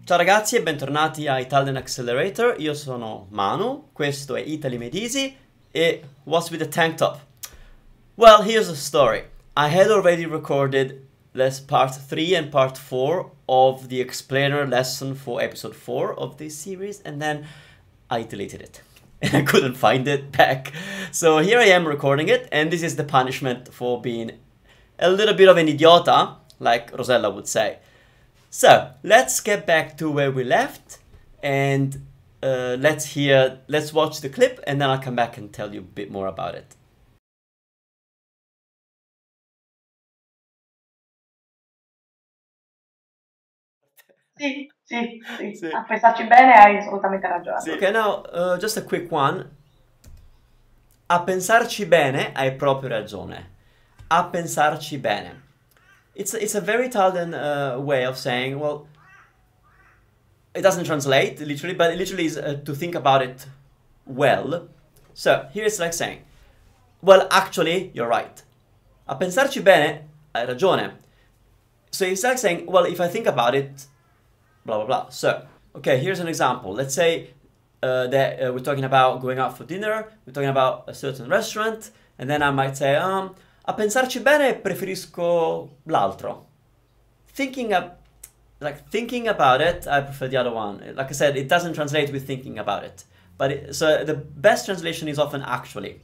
Ciao ragazzi e bentornati a Italian Accelerator, io sono Manu, questo è Italy Made Easy e what's with the tank top? Well, here's the story. I had already recorded this part 3 and part 4 of the explainer lesson for episode 4 of this series, and then I deleted it and I couldn't find it back. So here I am recording it, and this is the punishment for being a little bit of an idiota, like Rosella would say. So let's get back to where we left, and let's watch the clip, and then I'll come back and tell you a bit more about it. Sì. A pensarci bene hai assolutamente ragione. Sì. Okay, now just a quick one. A pensarci bene hai proprio ragione. A pensarci bene. It's a very Italian way of saying, well, it doesn't translate literally, but it literally is to think about it well. So here it's like saying, well, actually, you're right. A pensarci bene hai ragione. So it's like saying, well, if I think about it, blah, blah, blah. So, okay, here's an example. Let's say that we're talking about going out for dinner, we're talking about a certain restaurant, and then I might say, a pensarci bene preferisco l'altro. Thinking about it, I prefer the other one. Like I said, it doesn't translate with thinking about it. But so the best translation is often actually.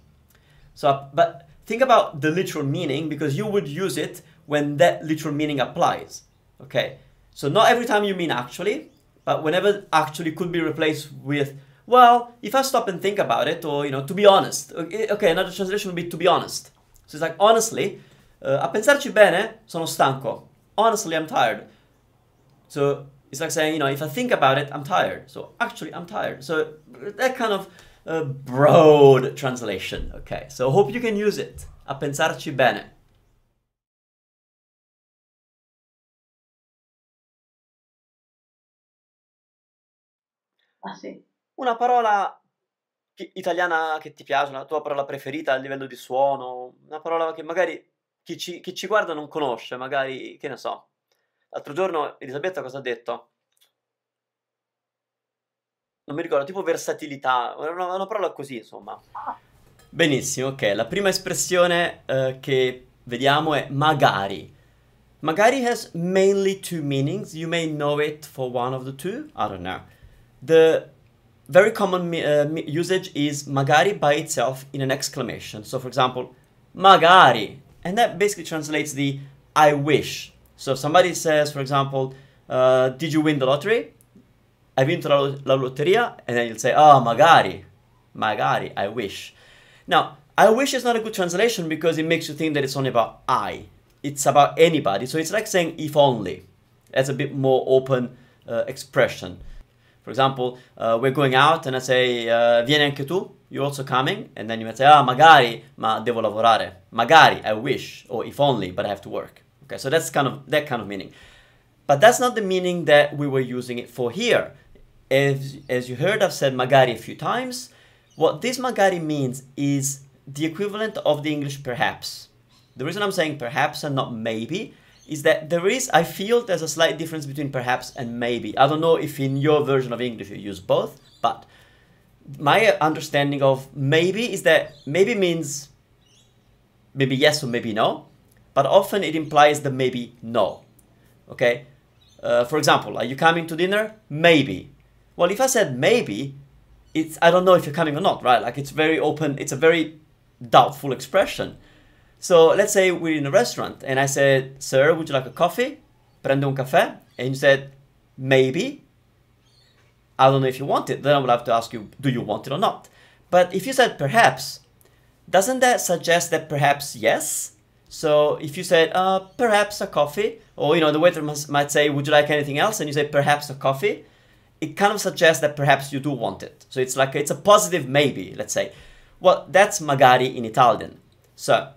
So, but think about the literal meaning, because you would use it when that literal meaning applies. Okay? So not every time you mean actually, but whenever actually could be replaced with, well, if I stop and think about it, or, you know, to be honest. Okay, another translation would be to be honest. So it's like, honestly, a pensarci bene, sono stanco. Honestly, I'm tired. So it's like saying, you know, if I think about it, I'm tired. So actually, I'm tired. So that kind of broad translation. Okay, so hope you can use it. A pensarci bene. Ah sì. Una parola italiana che ti piace, una tua parola preferita a livello di suono, una parola che magari chi ci guarda non conosce, magari, che ne so. L'altro giorno Elisabetta cosa ha detto? Non mi ricordo, tipo versatilità, una parola così, insomma. Benissimo, ok. La prima espressione che vediamo è magari. Magari has mainly two meanings. You may know it for one of the two. I don't know. The very common usage is magari by itself in an exclamation. So, for example, magari. And that basically translates the I wish. So if somebody says, for example, did you win the lottery? Hai vinto la lotteria? And then you'll say, oh, magari. Magari, I wish. Now, I wish is not a good translation because it makes you think that it's only about I. It's about anybody. So it's like saying if only. That's a bit more open expression. For example, we're going out and I say, vieni anche tu? You're also coming? And then you might say, ah, magari, ma devo lavorare. Magari, I wish, or if only, but I have to work. Okay, so that's that kind of meaning. But that's not the meaning that we were using it for here. As you heard, I've said magari a few times. What this magari means is the equivalent of the English perhaps. The reason I'm saying perhaps and not maybe is that I feel there's a slight difference between perhaps and maybe. I don't know if in your version of English you use both, but my understanding of maybe is that maybe means maybe yes or maybe no, but often it implies the maybe no. Okay? For example, are you coming to dinner? Maybe. Well, if I said maybe, I don't know if you're coming or not, right? Like, it's very open, it's a very doubtful expression. So let's say we're in a restaurant and I said, sir, would you like a coffee? Prende un caffè? And you said, maybe. I don't know if you want it. Then I would have to ask you, do you want it or not? But if you said perhaps, doesn't that suggest that perhaps yes? So if you said, perhaps a coffee, or, you know, the waiter might say, would you like anything else? And you say, perhaps a coffee. It kind of suggests that perhaps you do want it. So it's like, it's a positive maybe, let's say. Well, that's magari in Italian. So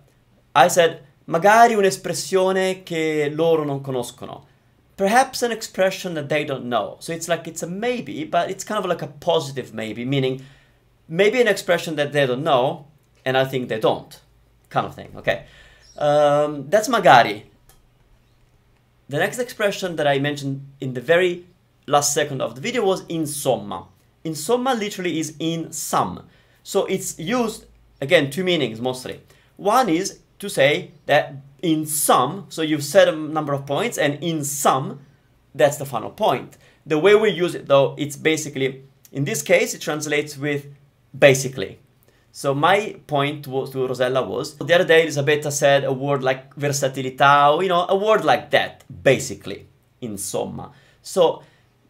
I said, magari un'espressione che loro non conoscono. Perhaps an expression that they don't know. So it's like, it's a maybe, but it's kind of like a positive maybe, meaning maybe an expression that they don't know, and I think they don't, kind of thing, okay? That's magari. The next expression that I mentioned in the very last second of the video was insomma. Insomma literally is in sum. So it's used, again, two meanings mostly. One is to say that in sum, so you've set a number of points, and in sum, that's the final point. The way we use it, though, it's basically, in this case, it translates with basically. So my point to Rosella was, the other day Elisabetta said a word like versatilità, or, you know, a word like that, basically, insomma. So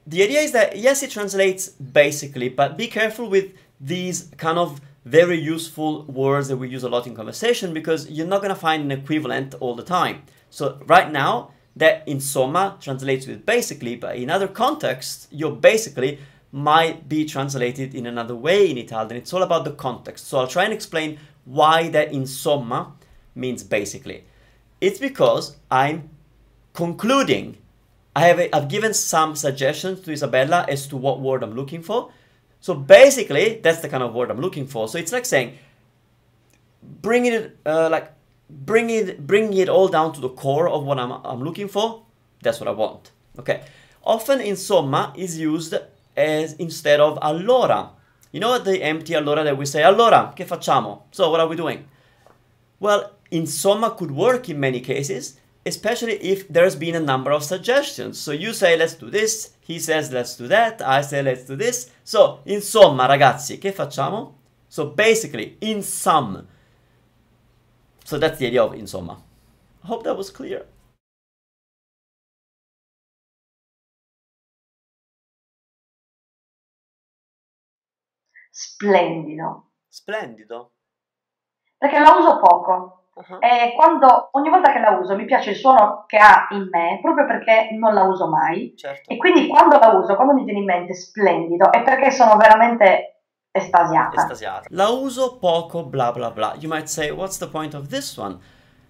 the idea is that, yes, it translates basically, but be careful with these kind of very useful words that we use a lot in conversation, because you're not going to find an equivalent all the time. So right now, that insomma translates with basically, but in other contexts, your basically might be translated in another way in Italian. It's all about the context. So I'll try and explain why that insomma means basically. It's because I'm concluding. I've given some suggestions to Isabella as to what word I'm looking for. So basically, that's the kind of word I'm looking for. So it's like saying, bringing it all down to the core of what I'm looking for. That's what I want. Okay. Often insomma is used as instead of allora. You know the empty allora that we say, allora, che facciamo? So what are we doing? Well, insomma could work in many cases, especially if there's been a number of suggestions. So you say, let's do this. He says, let's do that. I say, let's do this. So, insomma, ragazzi, che facciamo? So basically, in sum. So that's the idea of insomma. I hope that was clear. Splendido. Splendido. Perché la uso poco. E ogni volta che la uso mi piace il suono che ha in me, proprio perché non la uso mai. Certo. E quindi quando la uso, quando mi viene in mente splendido, è perché sono veramente estasiata. La uso poco, blah blah blah. You might say, what's the point of this one?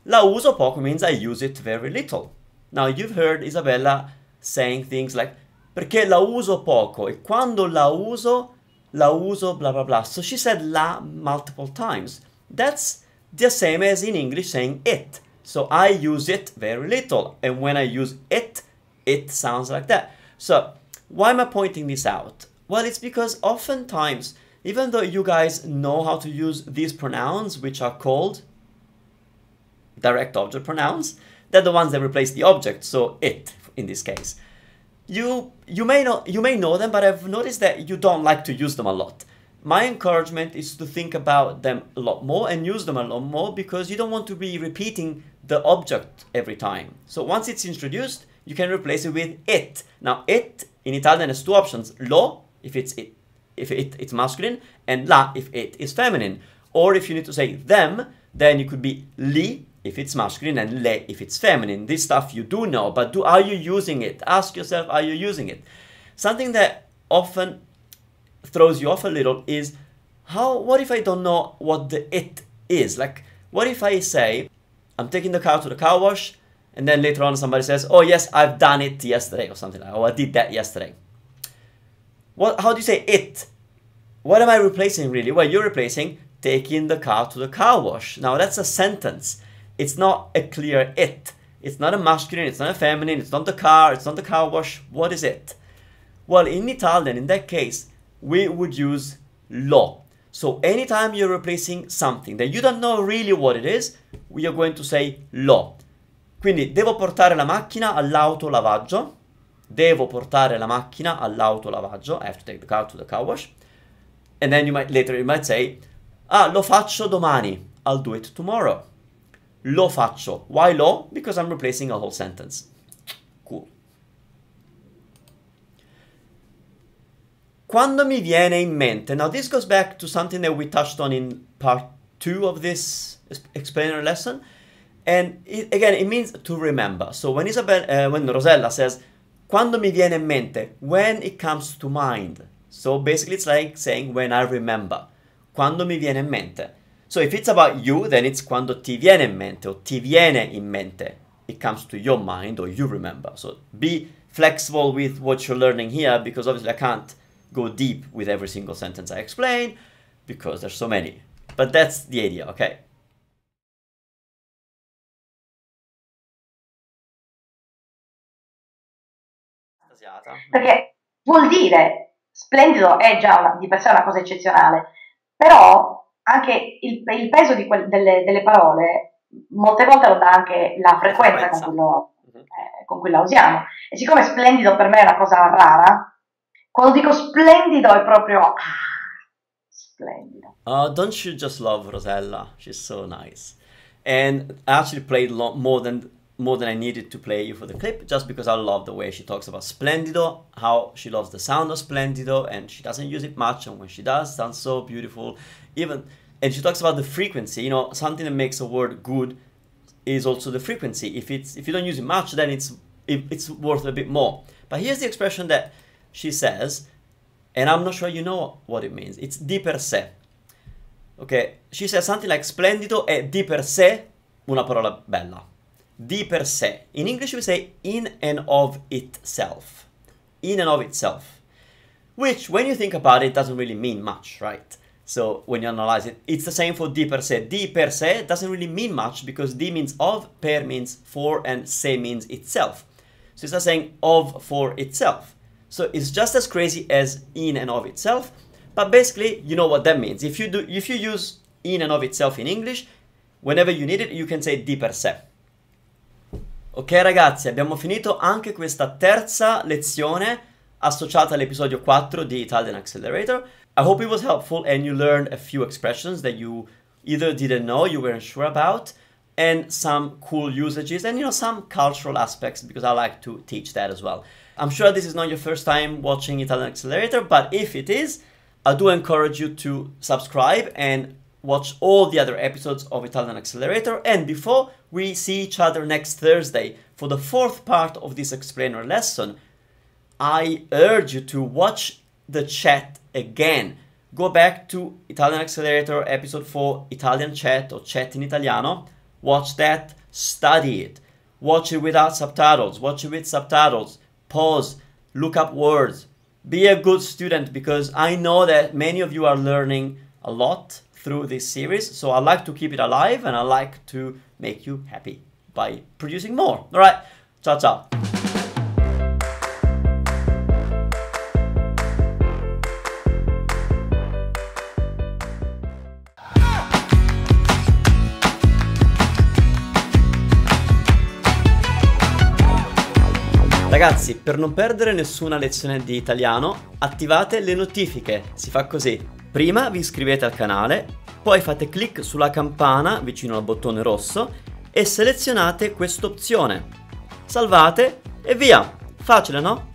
La uso poco means I use it very little. Now you've heard Isabella saying things like, perché la uso poco, e quando la uso blah blah blah. So she said la multiple times. That's the same as in English saying it. So I use it very little, and when I use it, it sounds like that. So why am I pointing this out? Well, it's because oftentimes, even though you guys know how to use these pronouns, which are called direct object pronouns, they're the ones that replace the object, so it in this case. You may know them, but I've noticed that you don't like to use them a lot. My encouragement is to think about them a lot more and use them a lot more, because you don't want to be repeating the object every time. So once it's introduced, you can replace it with it. Now, it in Italian has two options: lo, if it's masculine, and la, if it is feminine. Or if you need to say them, then you could be li, if it's masculine, and le, if it's feminine. This stuff you do know, but are you using it? Ask yourself, are you using it? Something that often throws you off a little is, what if I don't know what the it is? Like, what if I say, I'm taking the car to the car wash, and then later on somebody says, oh yes, I've done it yesterday, or something like that, or I did that yesterday. How do you say it? What am I replacing really? Well, you're replacing taking the car to the car wash. Now that's a sentence. It's not a clear it. It's not a masculine, it's not a feminine, it's not the car, it's not the car wash. What is it? Well, in Italian, in that case, we would use lo. So anytime you're replacing something that you don't know really what it is, we are going to say lo. Quindi, devo portare la macchina all'autolavaggio. Devo portare la macchina all'autolavaggio. I have to take the car to the car wash. And then you might say, lo faccio domani. I'll do it tomorrow. Lo faccio. Why lo? Because I'm replacing a whole sentence. Cool. Quando mi viene in mente. Now this goes back to something that we touched on in part 2 of this explainer lesson. And again, it means to remember. So when Rosella says, quando mi viene in mente, when it comes to mind. So basically it's like saying when I remember. Quando mi viene in mente. So if it's about you, then it's quando ti viene in mente, or ti viene in mente. It comes to your mind, or you remember. So be flexible with what you're learning here, because obviously I can't go deep with every single sentence I explain, because there's so many. But that's the idea, okay? Perché vuol dire splendido è già di per sé una cosa eccezionale, però anche il peso delle parole molte volte lo dà anche la frequenza con cui la usiamo. E siccome splendido per me è una cosa rara, quando dico splendido è proprio splendido. Don't you just love Rosella? She's so nice. And I actually played more than I needed to play you for the clip, just because I love the way she talks about splendido, how she loves the sound of splendido, and she doesn't use it much, and when she does, it sounds so beautiful. And she talks about the frequency, you know, something that makes a word good is also the frequency. If you don't use it much, then it's worth a bit more. But here's the expression that she says, and I'm not sure you know what it means. It's di per sé. Okay, she says something like splendido è di per sé una parola bella. Di per sé. In English we say in and of itself. In and of itself. Which, when you think about it, doesn't really mean much, right? So when you analyze it, it's the same for di per sé. Di per sé doesn't really mean much because di means of, per means for, and sé means itself. So it's not saying of for itself. So it's just as crazy as in and of itself, but basically you know what that means. If you use in and of itself in English, whenever you need it, you can say di per sé. Ok ragazzi, abbiamo finito anche questa terza lezione associata all'episodio 4 di Italian Accelerator. I hope it was helpful and you learned a few expressions that you either didn't know, you weren't sure about, and some cool usages and, you know, some cultural aspects, because I like to teach that as well. I'm sure this is not your first time watching Italian Accelerator, but if it is, I do encourage you to subscribe and watch all the other episodes of Italian Accelerator. And before we see each other next Thursday for the fourth part of this explainer lesson, I urge you to watch the chat again. Go back to Italian Accelerator episode 4, Italian chat or chat in Italiano. Watch that, study it. Watch it without subtitles, watch it with subtitles. Pause, look up words. Be a good student, because I know that many of you are learning a lot through this series. So I like to keep it alive and I like to make you happy by producing more. All right, ciao ciao. Ragazzi, per non perdere nessuna lezione di italiano, attivate le notifiche. Si fa così. Prima vi iscrivete al canale, poi fate clic sulla campana vicino al bottone rosso e selezionate quest'opzione. Salvate e via! Facile, no?